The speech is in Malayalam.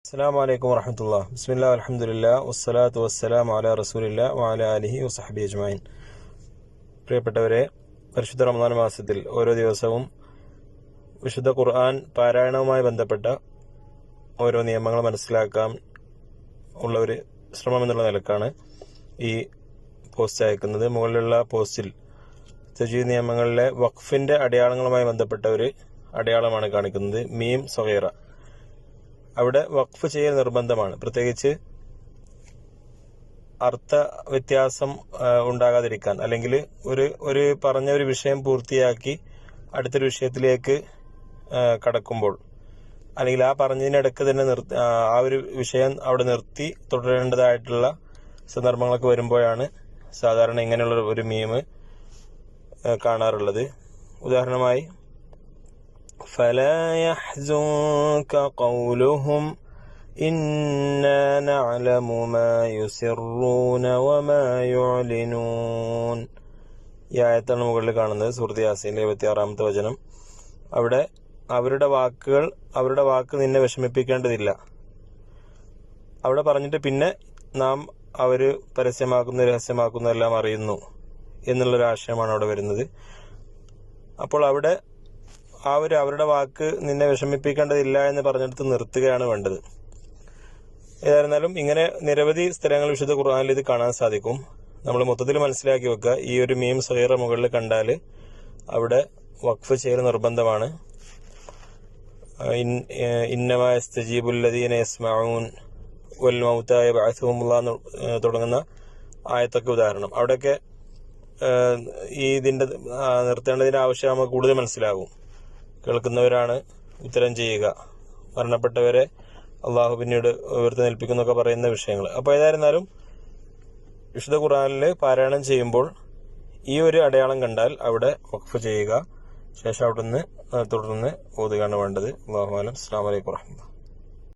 അസ്സലാമു അലൈക്കും വറഹ്മത്തുള്ളാഹി. ബിസ്മില്ലാഹി അൽഹംദുലില്ലാഹി വസ്സലാത്തു വസ്സലാമു അലാ റസൂലില്ലാഹി വഅലാ ആലിഹി വസഹ്ബിഹി അജ്മഈൻ. പ്രിയപ്പെട്ടവരെ, പരിശുദ്ധ റമദാൻ മാസത്തിൽ ഓരോ ദിവസവും വിശുദ്ധ ഖുർആൻ പാരായണവുമായി ബന്ധപ്പെട്ട ഓരോ നിയമങ്ങൾ മനസ്സിലാക്കാൻ ഉള്ള ഒരു ശ്രമം എന്നുള്ള നിലക്കാണ് ഈ പോസ്റ്റ് അയക്കുന്നത്. മുകളിലുള്ള പോസ്റ്റിൽ തജ്വീദ് നിയമങ്ങളിലെ വഖഫിന്റെ അടയാളങ്ങളുമായി ബന്ധപ്പെട്ട ഒരു അടയാളമാണ് കാണിക്കുന്നത്. മീം സഗീറ. അവിടെ വഖഫ് ചെയ്യൽ നിർബന്ധമാണ്. പ്രത്യേകിച്ച് അർത്ഥ വ്യത്യാസം ഉണ്ടാകാതിരിക്കാൻ, അല്ലെങ്കിൽ ഒരു പറഞ്ഞ ഒരു വിഷയം പൂർത്തിയാക്കി അടുത്തൊരു വിഷയത്തിലേക്ക് കടക്കുമ്പോൾ, അല്ലെങ്കിൽ ആ പറഞ്ഞതിനിടക്ക് തന്നെ ആ ഒരു വിഷയം അവിടെ നിർത്തി തുടരേണ്ടതായിട്ടുള്ള സന്ദർഭങ്ങളൊക്കെ വരുമ്പോഴാണ് സാധാരണ ഇങ്ങനെയുള്ള ഒരു മീം കാണാറുള്ളത്. ഉദാഹരണമായി, فلا يحزنك قولهم إنا نعلم ما يسرون وما يعلنون. ഈ ആയത്താണ് മുകളിൽ കാണുന്നത്, സൂറത്ത് യാസീനിലെ 76-ാമത്തെ വചനം. അവിടെ അവരുടെ വാക്ക് നിന്നെ വിഷമിപ്പിക്കേണ്ടതില്ല. അവിടെ പറഞ്ഞിട്ട് പിന്നെ നാം അവര് പരസ്യമാക്കുന്ന രഹസ്യമാക്കുന്ന എല്ലാം അറിയുന്നു എന്നുള്ളൊരു ആശയമാണ് അവിടെ വരുന്നത്. അപ്പോൾ അവിടെ അവരുടെ വാക്ക് നിന്നെ വിഷമിപ്പിക്കേണ്ടതില്ല എന്ന് പറഞ്ഞെടുത്ത് നിർത്തുകയാണ് വേണ്ടത്. ഏതായിരുന്നാലും ഇങ്ങനെ നിരവധി സ്ഥലങ്ങൾ വിശുദ്ധ ഖുർആനിൽ ഇത് കാണാൻ സാധിക്കും. നമ്മൾ മൊത്തത്തിൽ മനസ്സിലാക്കി വെക്കുക, ഈ ഒരു മീം സഗീറ മുകളിൽ കണ്ടാൽ അവിടെ വഖഫ് ചെയ്യൽ നിർബന്ധമാണ്. ഇന്നമാ യസ്തജീബുൽ ലദീന യസ്മഊൻ വൽ മൗതാ യബ്അസുഹുമുല്ലാഹ് തുടങ്ങുന്ന ആയത്തൊക്കെ ഉദാഹരണം. അവിടെയൊക്കെ ഇതിന്റെ നിർത്തേണ്ടതിന്റെ ആവശ്യം നമുക്ക് കൂടുതൽ മനസ്സിലാകും. കേൾക്കുന്നവരാണ് ഉത്തരം ചെയ്യുക, മരണപ്പെട്ടവരെ അള്ളാഹു പിന്നീട് ഉയർത്തെഴുന്നേൽപ്പിക്കുന്നൊക്കെ പറയുന്ന വിഷയങ്ങൾ. അപ്പോൾ ഏതായിരുന്നാലും വിശുദ്ധ ഖുർആനിൽ പാരായണം ചെയ്യുമ്പോൾ ഈ ഒരു അടയാളം കണ്ടാൽ അവിടെ വഖഫ് ചെയ്യുക, ശേഷം അവിടുന്ന് തുടർന്ന് ഓതുകയാണ് വേണ്ടത്. അല്ലാഹു അലം. അസ്സലാമു അലൈക്കും വറഹ്മത്തുള്ളാഹി.